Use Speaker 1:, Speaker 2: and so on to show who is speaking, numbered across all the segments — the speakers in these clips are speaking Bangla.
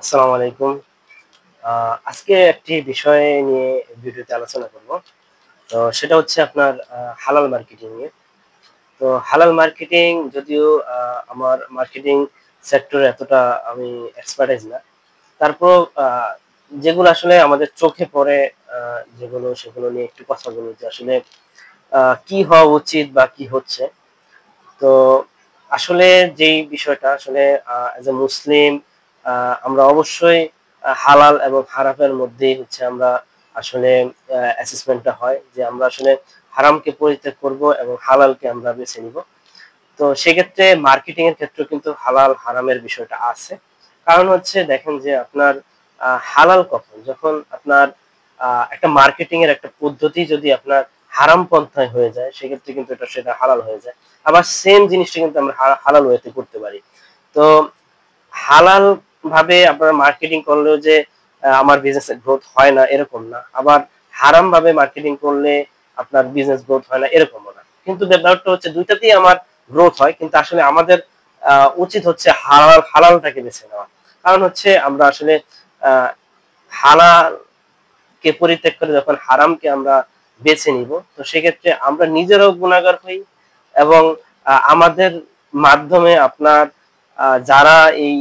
Speaker 1: আসসালামু আলাইকুম। আজকে একটি বিষয় নিয়ে ভিডিওতে আলোচনা করব। তো সেটা হচ্ছে আপনার হালাল মার্কেটিং নিয়ে। তো হালাল মার্কেটিং যদিও আমার মার্কেটিং সেক্টরে এতটা আমি এক্সপার্টাইজ না। তারপরেও যেগুলো আসলে আমাদের চোখে পড়ে যেগুলো সেগুলো নিয়ে একটু কথা বলি যে আসলে কি হওয়া উচিত বা কি হচ্ছে। তো আসলে যেই বিষয়টা আসলে এজ এ মুসলিম আমরা অবশ্যই হালাল এবং হারামের মধ্যেই হচ্ছে আমরা আসলে অ্যাসেসমেন্টটা হয় যে আমরা আসলে হারামকে পরিত্যাগ করব এবং হালালকে আমরা বেছে নিব। তো সেক্ষেত্রে মার্কেটিং এর ক্ষেত্রেও কিন্তু হালাল হারামের বিষয়টা আছে। কারণ হচ্ছে দেখেন যে আপনার হালাল কখন? যখন আপনার একটা মার্কেটিং এর একটা পদ্ধতি যদি আপনার হারাম পন্থায় হয়ে যায় সেক্ষেত্রে কিন্তু সেটা হালাল হয়ে যায়। আবার সেম জিনিসটা কিন্তু আমরা হালাল ওয়েতে করতে পারি। তো হালাল ভাবে আপনার মার্কেটিং করলেও যে আমার বিজনেস এর গ্রোথ হয় না এরকম না। আবার হারাম ভাবে মার্কেটিং করলে আপনার বিজনেস গ্রোথ হয় না এরকমও না। কিন্তু ব্যাপারটা হচ্ছে ২ টাতেই আমার গ্রোথ হয়। কিন্তু আসলে আমাদের উচিত হচ্ছে হালালটাকে বেছে নেওয়া। কারণ হচ্ছে আমরা আসলে আ হালালকে পরিত্যাগ করে যখন হারামকে আমরা বেছে নিব, তো সেক্ষেত্রে আমরা নিজেরাও গুনাহগার হই এবং আমাদের মাধ্যমে আপনার যারা এই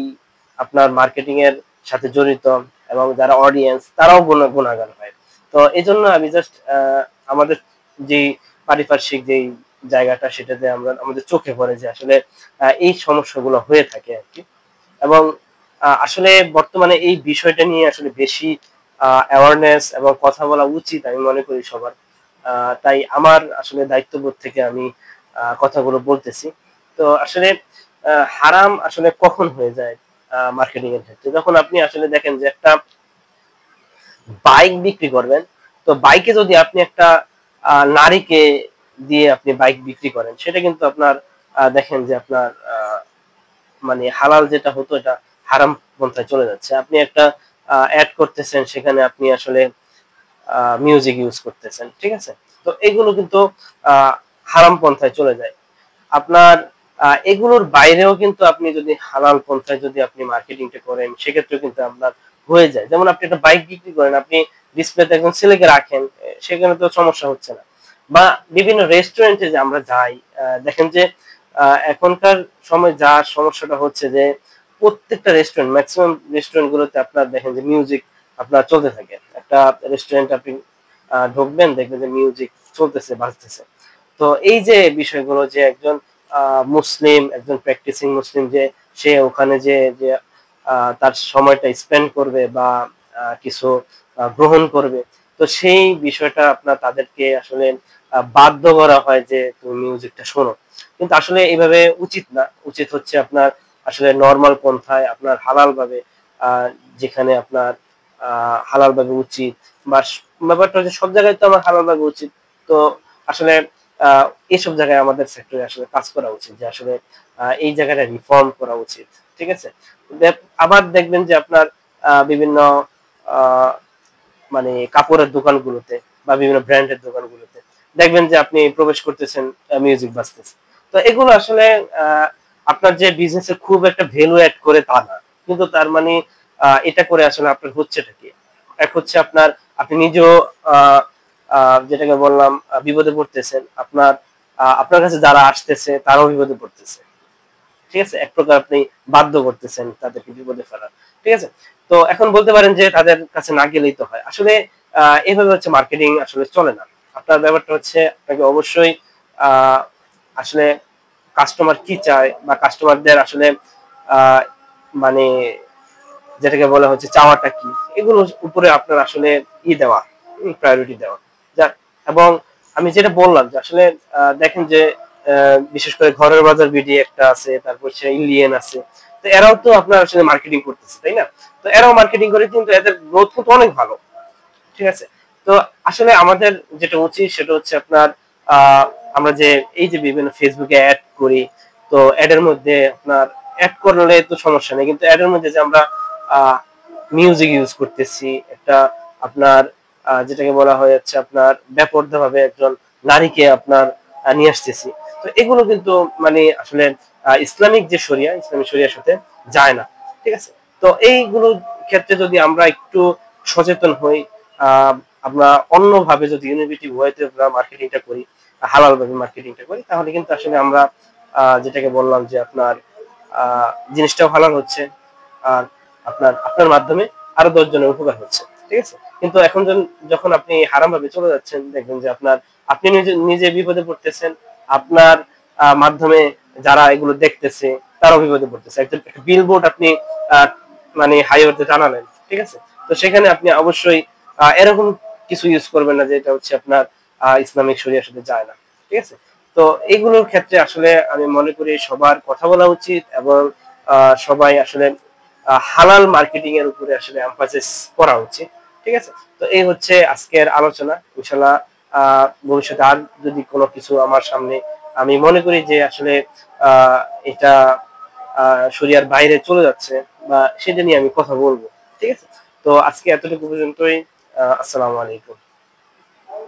Speaker 1: আপনার মার্কেটিং এর সাথে জড়িত এবং যারা অডিয়েন্স তারাও গুনাহগার হয়। তো এজন্য আমি জাস্ট আমাদের যেই পারিপার্শ্বিক যেই জায়গাটা সেটাতে আমরা আমাদের চোখে পড়ে যে আসলে এই সমস্যাগুলো হয়ে থাকে আরকি। এবং আসলে বর্তমানে এই বিষয়টা নিয়ে আসলে বেশি অ্যাওয়ারনেস এবং কথা বলা উচিত আমি মনে করি সবার। তাই আমার আসলে দায়িত্ববোধ থেকে আমি কথাগুলো বলতেছি। তো আসলে হারাম আসলে কখন হয়ে যায় মার্কেটিং এর ক্ষেত্রে? যখন আপনি আসলে দেখেন যে একটা বাইক বিক্রি করবেন, তো বাইকে যদি আপনি একটা নারীকে দিয়ে আপনি বাইক বিক্রি করেন, সেটা কিন্তু আপনার দেখেন যে আপনার মানে হালাল যেটা হতো এটা হারাম পন্থায় চলে যাচ্ছে। আপনি একটা এড করতেছেন সেখানে আপনি আসলে মিউজিক ইউজ করতেছেন। ঠিক আছে? তো এগুলো কিন্তু আ হারাম পন্থায় চলে যায়। আপনার এগুলোর বাইরেও কিন্তু আপনি যদি হালাল পন্থায় যদি আপনি মার্কেটিংটা করেন সেক্ষেত্রেও কিন্তু আপনার হয়ে যায়। যেমন আপনি একটা বাইক বিক্রি করেন, আপনি ডিসপ্লেতে একজন ছেলেকে রাখেন, সেখানে তো সমস্যা হচ্ছে না। বা বিভিন্ন রেস্টুরেন্টে যে আমরা যাই, দেখেন যে এখনকার সময় যা সমস্যাটা হচ্ছে যে প্রত্যেকটা রেস্টুরেন্ট মেক্সিমাম রেস্টুরেন্ট গুলোতে আপনার দেখেন যে মিউজিক আপনার চলতে থাকে। একটা রেস্টুরেন্ট আপনি ঢুকবেন দেখবেন যে মিউজিক চলতেছে, বাজতেছে। তো এই যে বিষয়গুলো যে একজন মুসলিম, একজন প্র্যাকটিসিং মুসলিম যে সে ওখানে যে তার সময়টা স্পেন্ড করবে বা কিছু গ্রহণ করবে। তো সেই বিষয়টা আপনার তাদেরকে আসলে বাধ্য করা হয় যে তুমি মিউজিকটা শোনো। কিন্তু আসলে এভাবে উচিত না। উচিত হচ্ছে আপনার আসলে নরমাল পন্থায় আপনার হালাল ভাবে আ যেখানে আপনার হালাল ভাবে উচিত বা ব্যাপারটা হচ্ছে সব জায়গায় তো আমার হালাল ভাবে উচিত। তো আসলে আ এসব জায়গায় আমাদের সেক্টরে আসলে কাজ করা উচিত যে আসলে এই জায়গাটা রিফর্ম করা উচিত। ঠিক আছে? আবার দেখবেন যে আপনার বিভিন্ন আ মানে কাপড়ের দোকানগুলোতে বা বিভিন্ন ব্র্যান্ডের দোকানগুলোতে দেখবেন যে আপনি প্রবেশ করতেছেন, মিউজিক বাজতেছে। তো এগুলো আসলে আ আপনার যে বিজনেস এ খুব একটা ভ্যালু এড করে তা না। কিন্তু তার মানে এটা করে আসলে আপনার হচ্ছেটা কি? এক হচ্ছে আপনার আপনি নিজেও আ আ যেটাকে বললাম বিপদে পড়তেছেন। আপনার কাছে যারা আসতেছে তারাও বিপদে পড়তেছে। ঠিক আছে? এক প্রকার আপনি বাধ্য করতেছেন তাদেরকে বিপদে ফেলার। ঠিক আছে? তো এখন বলতে পারেন যে তাদের কাছে না গেলেই তো হয়। আসলে এভাবে হচ্ছে মার্কেটিং আসলে চলে না। আপনার ব্যাপারটা হচ্ছে আপনাকে অবশ্যই আ আসলে কাস্টমার কি চায় বা কাস্টমারদের আসলে আ মানে যেটাকে বলা হচ্ছে চাওয়াটা কি? এগুলোর উপরে আপনার আসলে দেওয়া, প্রায়োরিটি দেওয়া। যাক এবং আমি যেটা বললাম যে আসলে দেখেন যে বিশেষ করে ঘরের বাজার বিডি একটা আছে, তারপর হচ্ছে ইলিয়েন আছে। তো এরাও তো আপনার আসলে মার্কেটিং করতেছে, তাই না? তো এরাও মার্কেটিং করে কিন্তু এদের গ্রোথ কিন্তু অনেক ভালো। ঠিক আছে? তো আসলে আমাদের যেটা উচিত সেটা হচ্ছে আপনার আ আমরা যে এই যে বিভিন্ন ফেসবুকে এড করি, তো এড এর মধ্যে আপনার এড করলে তো সমস্যা নেই। কিন্তু এড এর মধ্যে যে আমরা আ মিউজিক ইউজ করতেছি, একটা আপনার যেটাকে বলা হয় হচ্ছে আপনার বেপরোয়াভাবে একজন নারীকে আপনার নিয়ে আসতেছি। তো এগুলো কিন্তু মানে আসলে ইসলামিক যে শরিয়া, ইসলামিক শরিয়ার সাথে যায় না। ঠিক আছে? তো এইগুলো ক্ষেত্রে যদি আমরা একটু সচেতন হই, আমরা অন্যভাবে যদি ইনোভেটিভ ওয়েতে আমরা মার্কেটিংটা করি, হালাল ভাবে মার্কেটিংটা করি, তাহলে কিন্তু আসলে আমরা যেটাকে বললাম যে আপনার জিনিসটাও হালাল হচ্ছে, আর আপনার আপনার মাধ্যমে আরো 10 জনের উপকার হচ্ছে, ঠিক আছে। কিন্তু এখন যখন আপনি হারাম ভাবে চলে যাচ্ছেন, দেখবেন যে আপনি নিজে নিজে বিপদে পড়তেছেন, আপনার মাধ্যমে যারা এগুলো দেখতেছে তারাও বিপদে পড়তেছে। একটা বিলবোর্ড আপনি আহ, মানে হাইওয়েতে টানালেন, ঠিক আছে, তো সেখানে আপনি অবশ্যই এরকম কিছু ইউজ করবেন না যেটা হচ্ছে আপনার ইসলামিক শরিয়ার সাথে যায় না, ঠিক আছে। তো এইগুলোর ক্ষেত্রে আসলে আমি মনে করি সবার কথা বলা উচিত, এবং সবাই আসলে হালাল মার্কেটিং এর উপরে আসলে এমফাসিস করা উচিত, ঠিক আছে। তো এই হচ্ছে আজকের আলোচনা। ইনশাল্লাহ ভবিষ্যতে আর যদি কোনো কিছু আমার সামনে আমি মনে করি যে আসলে এটা শরিয়ার বাইরে চলে যাচ্ছে, বা সেটা নিয়ে আমি কথা বলবো, ঠিক আছে। তো আজকে এতটুকু পর্যন্তই। আসসালামু আলাইকুম।